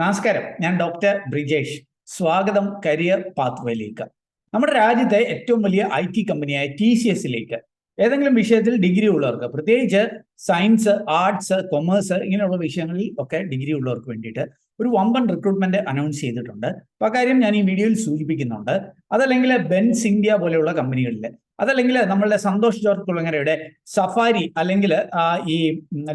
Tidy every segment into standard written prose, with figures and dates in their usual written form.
നമസ്കാരം, ഞാൻ ഡോക്ടർ ബ്രിജേഷ്. സ്വാഗതം കരിയർ പാത്വേയിലേക്ക്. നമ്മുടെ രാജ്യത്തെ ഏറ്റവും വലിയ IT കമ്പനിയായ TCSലേക്ക് ഏതെങ്കിലും വിഷയത്തിൽ ഡിഗ്രി ഉള്ളവർക്ക്, പ്രത്യേകിച്ച് സയൻസ്, ആർട്സ്, കൊമേഴ്സ് ഇങ്ങനെയുള്ള വിഷയങ്ങളിൽ ഒക്കെ ഡിഗ്രി ഉള്ളവർക്ക് വേണ്ടിയിട്ട് ഒരു വമ്പൻ റിക്രൂട്ട്മെന്റ് അനൗൺസ് ചെയ്തിട്ടുണ്ട്. അപ്പോൾ ആ കാര്യം ഞാൻ ഈ വീഡിയോയിൽ സൂചിപ്പിക്കുന്നുണ്ട്. അതല്ലെങ്കിൽ ബെൻസ് ഇന്ത്യ പോലെയുള്ള കമ്പനികളിൽ, അതല്ലെങ്കിൽ നമ്മളുടെ സന്തോഷ് ജോർജ് കുളങ്ങരയുടെ സഫാരി, അല്ലെങ്കിൽ ഈ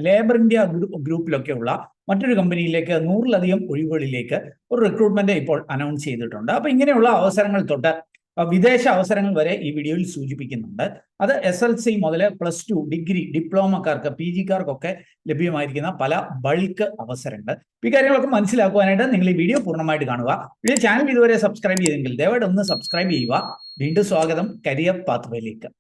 ലേബർ ഇന്ത്യ ഗ്രൂപ്പിലൊക്കെയുള്ള മറ്റൊരു കമ്പനിയിലേക്ക് 100-ലധികം ഒഴിവുകളിലേക്ക് ഒരു റിക്രൂട്ട്മെന്റ് ഇപ്പോൾ അനൗൺസ് ചെയ്തിട്ടുണ്ട്. അപ്പൊ ഇങ്ങനെയുള്ള അവസരങ്ങൾ തൊട്ട് വിദേശ അവസരങ്ങൾ വരെ ഈ വീഡിയോയിൽ സൂചിപ്പിക്കുന്നുണ്ട്. അത് SLC മുതൽ +2 ഡിഗ്രി, ഡിപ്ലോമക്കാർക്ക്, PGക്കാർക്കൊക്കെ ലഭ്യമായിരിക്കുന്ന പല ബൾക്ക് അവസരങ്ങൾ. ഈ കാര്യങ്ങളൊക്കെ മനസ്സിലാക്കുവാനായിട്ട് നിങ്ങൾ ഈ വീഡിയോ പൂർണ്ണമായിട്ട് കാണുക. ഈ ചാനൽ ഇതുവരെ സബ്സ്ക്രൈബ് ചെയ്തെങ്കിൽ ദയവായിട്ട് ഒന്ന് സബ്സ്ക്രൈബ് ചെയ്യുക. വീണ്ടും സ്വാഗതം കരിയർ പാത്വേയിലേക്ക്.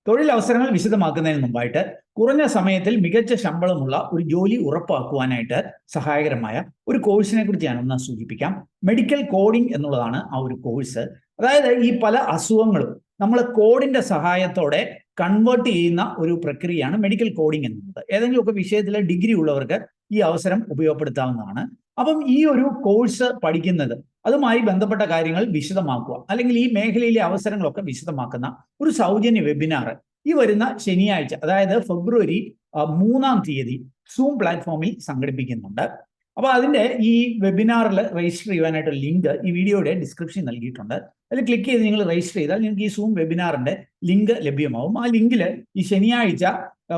തൊഴിലവസരങ്ങൾ വിശദമാക്കുന്നതിന് മുമ്പായിട്ട് കുറഞ്ഞ സമയത്തിൽ മികച്ച ശമ്പളമുള്ള ഒരു ജോലി ഉറപ്പാക്കുവാനായിട്ട് സഹായകരമായ ഒരു കോഴ്സിനെ കുറിച്ച് ഞാനൊന്ന് സൂചിപ്പിക്കാം. മെഡിക്കൽ കോഡിംഗ് എന്നുള്ളതാണ് ആ ഒരു കോഴ്സ്. അതായത് ഈ പല അസുഖങ്ങളും നമ്മൾ കോഡിന്റെ സഹായത്തോടെ കൺവേർട്ട് ചെയ്യുന്ന ഒരു പ്രക്രിയയാണ് മെഡിക്കൽ കോഡിംഗ് എന്നുള്ളത്. ഏതെങ്കിലുമൊക്കെ വിഷയത്തിൽ ഡിഗ്രി ഉള്ളവർക്ക് ഈ അവസരം ഉപയോഗപ്പെടുത്താവുന്നതാണ്. അപ്പം ഈ ഒരു കോഴ്സ് പഠിക്കുന്നത്, അതുമായി ബന്ധപ്പെട്ട കാര്യങ്ങൾ വിശദമാക്കുക, അല്ലെങ്കിൽ ഈ മേഖലയിലെ അവസരങ്ങളൊക്കെ വിശദമാക്കുന്ന ഒരു സൗജന്യ വെബിനാർ ഈ വരുന്ന ശനിയാഴ്ച, അതായത് ഫെബ്രുവരി 3-ാം തീയതി സൂം പ്ലാറ്റ്ഫോമിൽ സംഘടിപ്പിക്കുന്നുണ്ട്. അപ്പോൾ അതിന്റെ ഈ വെബിനാറിൽ രജിസ്റ്റർ ചെയ്യുവാനായിട്ട് ലിങ്ക് ഈ വീഡിയോയുടെ ഡിസ്ക്രിപ്ഷൻ നൽകിയിട്ടുണ്ട്. അതിൽ ക്ലിക്ക് ചെയ്ത് നിങ്ങൾ രജിസ്റ്റർ ചെയ്താൽ നിങ്ങൾക്ക് ഈ സൂം വെബിനാറിന്റെ ലിങ്ക് ലഭ്യമാവും. ആ ലിങ്കിൽ ഈ ശനിയാഴ്ച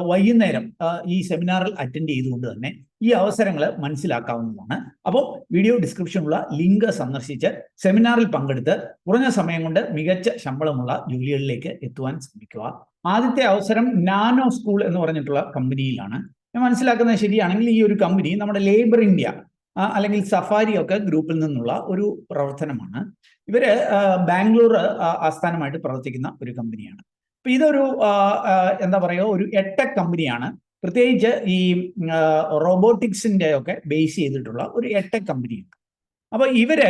വൈകുന്നേരം ഈ സെമിനാറിൽ അറ്റൻഡ് ചെയ്തുകൊണ്ട് തന്നെ ഈ അവസരങ്ങൾ മനസ്സിലാക്കാവുന്നതാണ്. അപ്പോൾ വീഡിയോ ഡിസ്ക്രിപ്ഷനുള്ള ലിങ്ക് സന്ദർശിച്ച് സെമിനാറിൽ പങ്കെടുത്ത് കുറഞ്ഞ സമയം കൊണ്ട് മികച്ച ശമ്പളമുള്ള ജോലികളിലേക്ക് എത്തുവാൻ ശ്രമിക്കുക. ആദ്യത്തെ അവസരം നാനോ സ്കൂൾ എന്ന് പറഞ്ഞിട്ടുള്ള കമ്പനിയിലാണ്. ഞാൻ മനസ്സിലാക്കുന്നത് ശരിയാണെങ്കിൽ ഈ ഒരു കമ്പനി നമ്മുടെ ലേബർ ഇന്ത്യ അല്ലെങ്കിൽ സഫാരി ഒക്കെ ഗ്രൂപ്പിൽ നിന്നുള്ള ഒരു പ്രവർത്തനമാണ്. ഇവര് ബാംഗ്ലൂർ ആസ്ഥാനമായിട്ട് പ്രവർത്തിക്കുന്ന ഒരു കമ്പനിയാണ്. അപ്പൊ ഇതൊരു എന്താ പറയുക, ഒരു എടെക് കമ്പനിയാണ്. പ്രത്യേകിച്ച് ഈ റോബോട്ടിക്സിന്റെ ഒക്കെ ബേസ് ചെയ്തിട്ടുള്ള ഒരു എടെക് കമ്പനിയാണ്. അപ്പൊ ഇവര്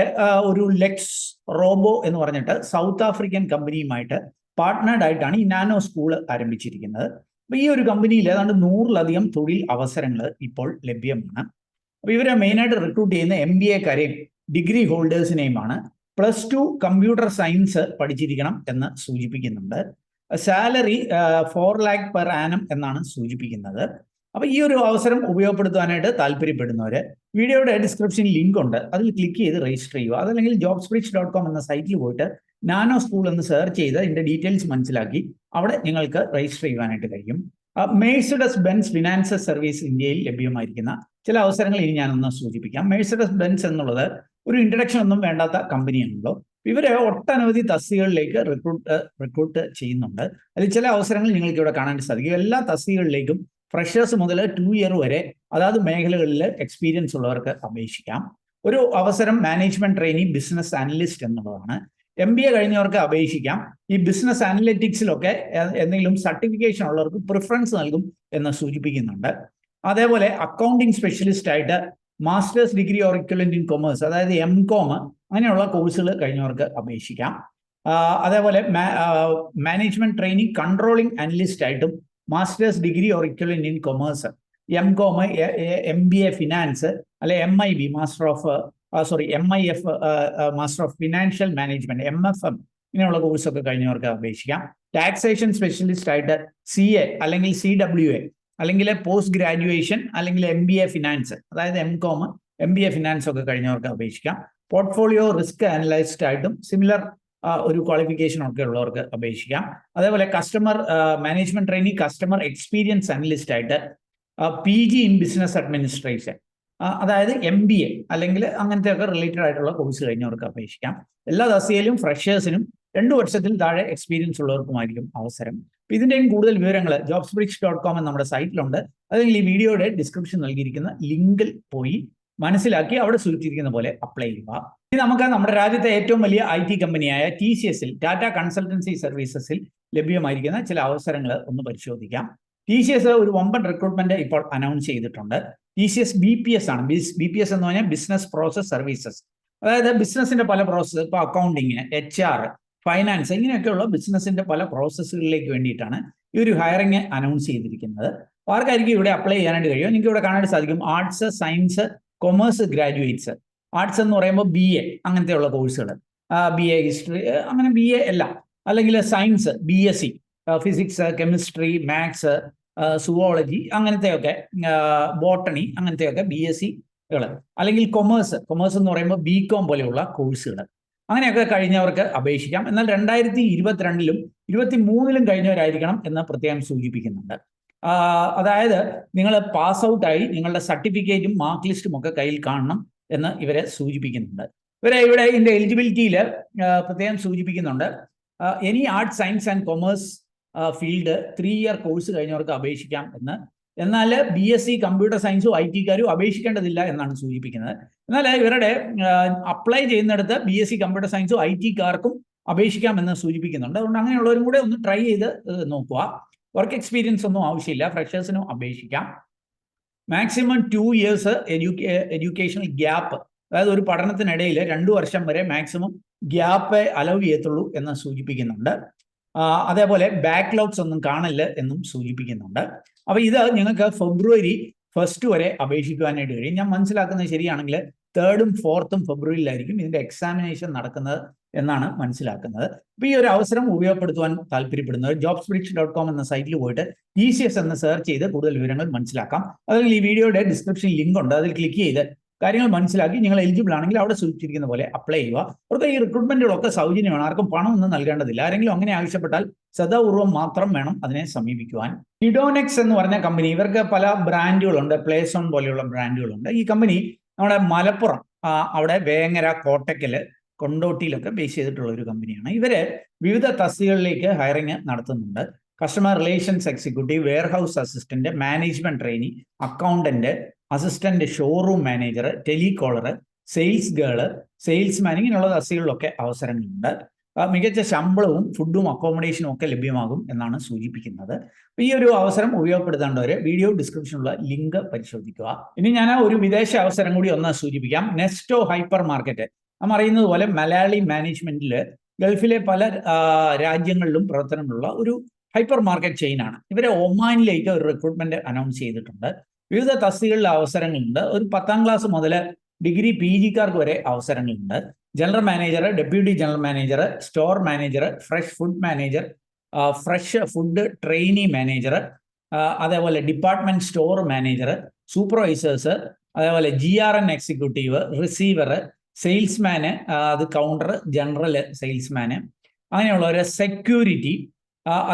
ഒരു ലെക്സ് റോബോ എന്ന് പറഞ്ഞിട്ട് സൗത്ത് ആഫ്രിക്കൻ കമ്പനിയുമായിട്ട് പാർട്ട്നേർഡ് ആയിട്ടാണ് ഈ നാനോ സ്കൂൾ ആരംഭിച്ചിരിക്കുന്നത്. അപ്പൊ ഈ ഒരു കമ്പനിയിൽ ഏതാണ്ട് 100-ലധികം തൊഴിൽ അവസരങ്ങൾ ഇപ്പോൾ ലഭ്യമാണ്. അപ്പൊ ഇവരെ മെയിനായിട്ട് റിക്രൂട്ട് ചെയ്യുന്ന MBAക്കാരെയും ഡിഗ്രി ഹോൾഡേഴ്സിനെയുമാണ്. +2 കമ്പ്യൂട്ടർ സയൻസ് പഠിച്ചിരിക്കണം എന്ന് സൂചിപ്പിക്കുന്നുണ്ട്. സാലറി 4 lakh per annum എന്നാണ് സൂചിപ്പിക്കുന്നത്. അപ്പൊ ഈ ഒരു അവസരം ഉപയോഗപ്പെടുത്താനായിട്ട് താല്പര്യപ്പെടുന്നവര് വീഡിയോയുടെ ഡിസ്ക്രിപ്ഷനിൽ ലിങ്ക് ഉണ്ട്, അതിൽ ക്ലിക്ക് ചെയ്ത് രജിസ്റ്റർ ചെയ്യുക. അതല്ലെങ്കിൽ jobsbridge.com എന്ന സൈറ്റിൽ പോയിട്ട് നാനോ സ്കൂൾ എന്ന് സെർച്ച് ചെയ്ത് ഇതിന്റെ ഡീറ്റെയിൽസ് മനസ്സിലാക്കി അവിടെ നിങ്ങൾക്ക് രജിസ്റ്റർ ചെയ്യുവാനായിട്ട് കഴിയും. മെഴ്സിഡസ് ബെൻസ് ഫിനാൻസ് സർവീസ് ഇന്ത്യയിൽ ലഭ്യമായിരിക്കുന്ന ചില അവസരങ്ങൾ ഇനി ഞാനൊന്ന് സൂചിപ്പിക്കാം. മെഴ്സിഡസ് ബെൻസ് എന്നുള്ളത് ഒരു ഇൻട്രഡക്ഷൻ ഒന്നും വേണ്ടാത്ത കമ്പനിയാണല്ലോ. ഇവര് ഒട്ടനവധി തസ്തികകളിലേക്ക് റിക്രൂട്ട് ചെയ്യുന്നുണ്ട്. അതിൽ ചില അവസരങ്ങൾ നിങ്ങൾക്ക് ഇവിടെ കാണാൻ സാധിക്കും. എല്ലാ തസ്തികകളിലേക്കും ഫ്രഷേഴ്സ് മുതൽ 2 year വരെ അതാത് മേഖലകളിൽ എക്സ്പീരിയൻസ് ഉള്ളവർക്ക് അപേക്ഷിക്കാം. ഒരു അവസരം മാനേജ്മെന്റ് ട്രെയിനി ബിസിനസ് അനലിസ്റ്റ് എന്നുള്ളതാണ്. MBA കഴിഞ്ഞവർക്ക് അപേക്ഷിക്കാം. ഈ ബിസിനസ് അനലിറ്റിക്സിലൊക്കെ എന്തെങ്കിലും സർട്ടിഫിക്കേഷൻ ഉള്ളവർക്ക് പ്രിഫറൻസ് നൽകും എന്ന് സൂചിപ്പിക്കുന്നുണ്ട്. അതേപോലെ അക്കൗണ്ടിങ് സ്പെഷ്യലിസ്റ്റ് ആയിട്ട് masters degree or equivalent in commerce, അതായത് MCOM അങ്ങനെയുള്ള കോഴ്സുകൾ കഴിഞ്ഞവർക്ക് അപേക്ഷിക്കാം. അതേപോലെ മാനേജ്മെന്റ് ട്രെയിനിങ് കൺട്രോളിംഗ് അനലിസ്റ്റ് ആയിട്ടും masters degree or equivalent in commerce, MCOM, MBA finance, അല്ലെ MIB MIF master of financial management, MFM ഇങ്ങനെയുള്ള കോഴ്സൊക്കെ കഴിഞ്ഞവർക്ക് അപേക്ഷിക്കാം. ടാക്സേഷൻ സ്പെഷ്യലിസ്റ്റ് ആയിട്ട് CA അല്ലെങ്കിൽ CWA, അല്ലെങ്കിൽ പോസ്റ്റ് ഗ്രാജുവേഷൻ, അല്ലെങ്കിൽ MBA ഫിനാൻസ്, അതായത് MCOM, MBA ഫിനാൻസ് ഒക്കെ കഴിഞ്ഞവർക്ക് അപേക്ഷിക്കാം. പോർട്ട്ഫോളിയോ റിസ്ക് അനലിസ്റ്റ് ആയിട്ടും സിമിലർ ഒരു ക്വാളിഫിക്കേഷൻ ഒക്കെ ഉള്ളവർക്ക് അപേക്ഷിക്കാം. അതേപോലെ customer management trainee customer experience analyst ആയിട്ട് PG ഇൻ ബിസിനസ് അഡ്മിനിസ്ട്രേഷൻ, അതായത് MBA അല്ലെങ്കിൽ അങ്ങനത്തെ ഒക്കെ റിലേറ്റഡ് ആയിട്ടുള്ള കോഴ്സ് കഴിഞ്ഞവർക്ക് അപേക്ഷിക്കാം. എല്ലാ തസ്തികയിലും ഫ്രഷേഴ്സിനും 2 വർഷത്തിൽ താഴെ എക്സ്പീരിയൻസ് ഉള്ളവർക്കുമായിരിക്കും അവസരം. ഇതിന്റെയും കൂടുതൽ വിവരങ്ങൾ jobsbridge.com എന്ന നമ്മുടെ സൈറ്റിലുണ്ട്. അല്ലെങ്കിൽ ഈ വീഡിയോയുടെ ഡിസ്ക്രിപ്ഷൻ നൽകിയിരിക്കുന്ന ലിങ്കിൽ പോയി മനസ്സിലാക്കി അവിടെ സൂചിപ്പിച്ചിരിക്കുന്ന പോലെ അപ്ലൈ ചെയ്യുക. ഇനി നമുക്ക് നമ്മുടെ രാജ്യത്തെ ഏറ്റവും വലിയ IT കമ്പനിയായ TCSൽ, ടാറ്റ കൺസൾട്ടൻസി സർവീസസിൽ ലഭ്യമായിരിക്കുന്ന ചില അവസരങ്ങൾ ഒന്ന് പരിശോധിക്കാം. TCS ഒരു വമ്പൻ റിക്രൂട്ട്മെന്റ് ഇപ്പോൾ അനൗൺസ് ചെയ്തിട്ടുണ്ട്. TCS BPS ആണ്. BPS എന്ന് പറഞ്ഞാൽ ബിസിനസ് പ്രോസസ് സർവീസസ്. അതായത് ബിസിനസിന്റെ പല പ്രോസസ്സ്, ഇപ്പോൾ അക്കൗണ്ടിങ്, HR, ഫൈനാൻസ്, ഇങ്ങനെയൊക്കെയുള്ള ബിസിനസിന്റെ പല പ്രോസസ്സുകളിലേക്ക് വേണ്ടിയിട്ടാണ് ഈ ഒരു ഹയറിംഗ് അനൗൺസ് ചെയ്തിരിക്കുന്നത്. ആർക്കായിരിക്കും ഇവിടെ അപ്ലൈ ചെയ്യാനായിട്ട് കഴിയുമോ? നിങ്ങൾക്ക് ഇവിടെ കാണാനായിട്ട് സാധിക്കും arts, science, commerce graduates. Arts എന്ന് പറയുമ്പോൾ BA അങ്ങനത്തെയുള്ള കോഴ്സുകൾ, BA ഹിസ്റ്ററി, അങ്ങനെ BA എല്ലാം, അല്ലെങ്കിൽ science BSc physics, chemistry, maths, zoology അങ്ങനത്തെയൊക്കെ, ബോട്ടണി അങ്ങനത്തെയൊക്കെ BScകൾ, അല്ലെങ്കിൽ കൊമേഴ്സ് എന്ന് പറയുമ്പോൾ BCom പോലെയുള്ള കോഴ്സുകൾ, അങ്ങനെയൊക്കെ കഴിഞ്ഞവർക്ക് അപേക്ഷിക്കാം. എന്നാൽ 2022-ലും 2023-ലും കഴിഞ്ഞവരായിരിക്കണം എന്ന് പ്രത്യേകം സൂചിപ്പിക്കുന്നുണ്ട്. അതായത് നിങ്ങൾ പാസ് ഔട്ടായി നിങ്ങളുടെ സർട്ടിഫിക്കറ്റും മാർക്ക് ലിസ്റ്റും ഒക്കെ കയ്യിൽ കാണണം എന്ന് ഇവരെ സൂചിപ്പിക്കുന്നുണ്ട്. ഇവിടെ ഇതിന്റെ എലിജിബിലിറ്റിയിൽ പ്രത്യേകം സൂചിപ്പിക്കുന്നുണ്ട്, any arts, science and commerce field 3 year course കഴിഞ്ഞവർക്ക് അപേക്ഷിക്കാം എന്ന്. എന്നാൽ BSc കമ്പ്യൂട്ടർ സയൻസും IT-കാരും അപേക്ഷിക്കേണ്ടതില്ല എന്നാണ് സൂചിപ്പിക്കുന്നത്. എന്നാൽ ഇവരുടെ അപ്ലൈ ചെയ്യുന്നിടത്ത് BSc കമ്പ്യൂട്ടർ സയൻസും IT-കാർക്കും അപേക്ഷിക്കാമെന്ന് സൂചിപ്പിക്കുന്നുണ്ട്. അതുകൊണ്ട് അങ്ങനെയുള്ളവരും കൂടെ ഒന്ന് ട്രൈ ചെയ്ത് നോക്കുക. വർക്ക് എക്സ്പീരിയൻസ് ഒന്നും ആവശ്യമില്ല, ഫ്രഷേഴ്സിനും അപേക്ഷിക്കാം. മാക്സിമം 2 ഇയേഴ്സ് എഡ്യൂക്കേഷണൽ ഗ്യാപ്പ്, അതായത് ഒരു പഠനത്തിനിടയിൽ 2 വർഷം വരെ മാക്സിമം ഗ്യാപ്പ് അലൗ ചെയ്യത്തുള്ളൂ എന്ന് സൂചിപ്പിക്കുന്നുണ്ട്. അതേപോലെ ബാക്ക്ലോഗ്സ് ഒന്നും കാണില്ല എന്നും സൂചിപ്പിക്കുന്നുണ്ട്. അപ്പോൾ ഇത് നിങ്ങൾക്ക് February 1 വരെ അപേക്ഷിക്കുവാനായിട്ട് കഴിയും. ഞാൻ മനസ്സിലാക്കുന്നത് ശരിയാണെങ്കിൽ 3rd-ഉം 4th-ഉം ഫെബ്രുവരിയിലായിരിക്കും ഇതിന്റെ എക്സാമിനേഷൻ നടക്കുന്നത് എന്നാണ് മനസ്സിലാക്കുന്നത്. അപ്പോൾ ഈ ഒരു അവസരം ഉപയോഗപ്പെടുത്തുവാൻ താല്പര്യപ്പെടുന്നവർ jobsbridge.com എന്ന സൈറ്റിൽ പോയിട്ട് TCS എന്ന് സെർച്ച് ചെയ്ത് കൂടുതൽ വിവരങ്ങൾ മനസ്സിലാക്കാം. അല്ലെങ്കിൽ ഈ വീഡിയോയുടെ ഡിസ്ക്രിപ്ഷനിൽ ലിങ്ക് ഉണ്ട്, അതിൽ ക്ലിക്ക് ചെയ്ത് കാര്യങ്ങൾ മനസ്സിലാക്കി നിങ്ങൾ എലിജിബിൾ ആണെങ്കിൽ അവിടെ സൂചിച്ചിരിക്കുന്ന പോലെ അപ്ലൈ ചെയ്യുക. അവർക്ക് ഈ റിക്രൂട്ട്മെന്റുകളൊക്കെ സൗജന്യമാണ്, ആർക്കും പണമൊന്നും നൽകേണ്ടതില്ല. ആരെങ്കിലും അങ്ങനെ ആവശ്യപ്പെട്ടാൽ ശ്രദ്ധാപൂർവ്വം മാത്രം വേണം അതിനെ സമീപിക്കുവാൻ. ഇഡോനെക്സ് എന്ന് പറഞ്ഞ കമ്പനി, ഇവർക്ക് പല ബ്രാൻഡുകളുണ്ട്, പ്ലേസോൺ പോലെയുള്ള ബ്രാൻഡുകളുണ്ട്. ഈ കമ്പനി നമ്മുടെ മലപ്പുറം, അവിടെ വേങ്ങര, കോട്ടക്കല്, കൊണ്ടോട്ടിയിലൊക്കെ ബേസ് ചെയ്തിട്ടുള്ള ഒരു കമ്പനിയാണ്. ഇവര് വിവിധ തസ്തികകളിലേക്ക് ഹയറിംഗ് നടത്തുന്നുണ്ട്. Customer relations executive, warehouse assistant, management trainee, accountant, assistant showroom manager, telecaller, sales girl, salesman, ഇങ്ങനെയുള്ള തസ്തികകളിലൊക്കെ അവസരങ്ങളുണ്ട്. മികച്ച ശമ്പളവും ഫുഡും അക്കോമഡേഷനും ഒക്കെ ലഭ്യമാകും എന്നാണ് സൂചിപ്പിക്കുന്നത്. ഈ ഒരു അവസരം ഉപയോഗപ്പെടുത്തേണ്ടവർ വീഡിയോ ഡിസ്ക്രിപ്ഷനിലുള്ള ലിങ്ക് പരിശോധിക്കുക. ഇനി ഞാൻ ഒരു വിദേശ അവസരം കൂടി ഒന്ന് സൂചിപ്പിക്കാം. നെസ്റ്റോ ഹൈപ്പർ മാർക്കറ്റ്, നാം അറിയുന്നത് പോലെ മലയാളി മാനേജ്മെന്റിൽ ഗൾഫിലെ പല രാജ്യങ്ങളിലും പ്രവർത്തനമുള്ള ഒരു ഹൈപ്പർ മാർക്കറ്റ് ചെയിനാണ്. ഇവരെ ഒമാനിലേക്ക് ഒരു റിക്രൂട്ട്മെന്റ് അനൗൺസ് ചെയ്തിട്ടുണ്ട്. വിവിധ തസ്തികകളിലെ അവസരങ്ങളുണ്ട്. ഒരു 10ാം ക്ലാസ് മുതൽ ഡിഗ്രി PG-കാർക്ക് വരെ അവസരങ്ങളുണ്ട്. General manager, deputy general manager, store manager, fresh food manager, fresh food trainee manager, അതേപോലെ ഡിപ്പാർട്ട്മെന്റ് സ്റ്റോർ മാനേജർ, സൂപ്പർവൈസേഴ്സ്, അതേപോലെ GRN എക്സിക്യൂട്ടീവ്, റിസീവർ, സെയിൽസ്മാന്, അത് കൗണ്ടർ, ജനറൽ സെയിൽസ്മാന്, അങ്ങനെയുള്ളവർ, സെക്യൂരിറ്റി,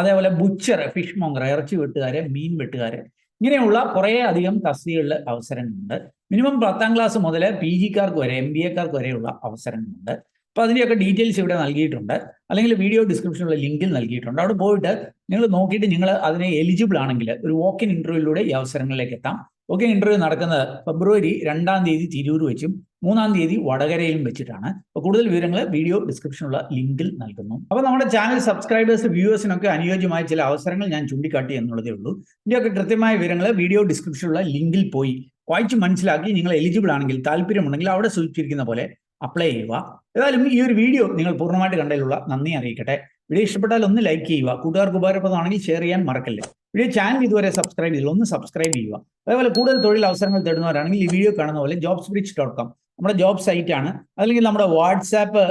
അതേപോലെ ബുച്ചർ, ഫിഷ് മോങ്ങർ, ഇറച്ചി വെട്ടുകാര്, മീൻ വെട്ടുകാര്, ഇങ്ങനെയുള്ള കുറേ അധികം തസ്തികകളിൽ അവസരങ്ങളുണ്ട്. മിനിമം 10ാം ക്ലാസ് മുതൽ PG-കാർക്ക് വരെ, MBA-കാർക്ക് വരെയുള്ള അവസരങ്ങളുണ്ട്. അപ്പോൾ അതിൻ്റെയൊക്കെ ഡീറ്റെയിൽസ് ഇവിടെ നൽകിയിട്ടുണ്ട്, അല്ലെങ്കിൽ വീഡിയോ ഡിസ്ക്രിപ്ഷനിലുള്ള ലിങ്കിൽ നൽകിയിട്ടുണ്ട്. അവിടെ പോയിട്ട് നിങ്ങൾ നോക്കിയിട്ട് നിങ്ങൾ അതിനെ എലിജിബിൾ ആണെങ്കിൽ ഒരു വോക്കിൻ ഇന്റർവ്യൂയിലൂടെ ഈ അവസരങ്ങളിലേക്ക് എത്താം. വോക്കിൻ ഇന്റർവ്യൂ നടക്കുന്നത് February 2-ാം തീയതി തിരൂർ വെച്ചും 3-ാം തീയതി വടകരയിലും വെച്ചിട്ടാണ്. അപ്പോൾ കൂടുതൽ വിവരങ്ങൾ വീഡിയോ ഡിസ്ക്രിപ്ഷനിലുള്ള ലിങ്കിൽ നൽകുന്നു. അപ്പോൾ നമ്മുടെ ചാനൽ സബ്സ്ക്രൈബേഴ്സ്, വ്യൂവേഴ്സിനൊക്കെ അനുയോജ്യമായ ചില അവസരങ്ങൾ ഞാൻ ചൂണ്ടിക്കാട്ടി എന്നുള്ളതേ ഉള്ളൂ. ഇതിൻ്റെയൊക്കെ കൃത്യമായ വിവരങ്ങൾ വീഡിയോ ഡിസ്ക്രിപ്ഷനിലുള്ള ലിങ്കിൽ പോയി വായിച്ച് മനസ്സിലാക്കി നിങ്ങൾ എലിജിബിൾ ആണെങ്കിൽ, താല്പര്യമുണ്ടെങ്കിൽ അവിടെ സൂചിപ്പിച്ചിരിക്കുന്ന പോലെ അപ്ലൈ ചെയ്യുക. ഏതായാലും ഈ ഒരു വീഡിയോ നിങ്ങൾ പൂർണ്ണമായിട്ട് കണ്ടതിലുള്ള നന്ദി അറിയിക്കട്ടെ. വീഡിയോ ഇഷ്ടപ്പെട്ടാൽ ഒന്ന് ലൈക്ക് ചെയ്യുക, കൂട്ടുകാർക്ക് ഉപകാരപ്രദമാണെങ്കിൽ ഷെയർ ചെയ്യാൻ മറക്കല്ലേ. വീഡിയോ ചാനൽ ഇതുവരെ സബ്സ്ക്രൈബ് ചെയ്തില്ല, ഒന്ന് സബ്സ്ക്രൈബ് ചെയ്യുക. അതേപോലെ കൂടുതൽ തൊഴിൽ അവസരങ്ങൾ തേടുന്നവരാണെങ്കിൽ ഈ വീഡിയോ കാണുന്ന പോലെ jobsbridge.com നമ്മുടെ ജോബ് സൈറ്റ് ആണ്. അല്ലെങ്കിൽ നമ്മുടെ വാട്സാപ്പ്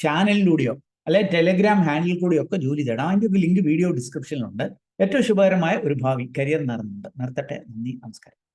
ചാനലിലൂടെയോ അല്ലെങ്കിൽ ടെലിഗ്രാം ഹാൻഡിൽ കൂടെയോ ഒക്കെ ജോലി തേടാം. അതിൻ്റെ ലിങ്ക് വീഡിയോ ഡിസ്ക്രിപ്ഷനിലുണ്ട്. ഏറ്റവും ശുഭകരമായ ഒരു ഭാവി കരിയർ നിർത്തട്ടെ. നന്ദി, നമസ്കാരം.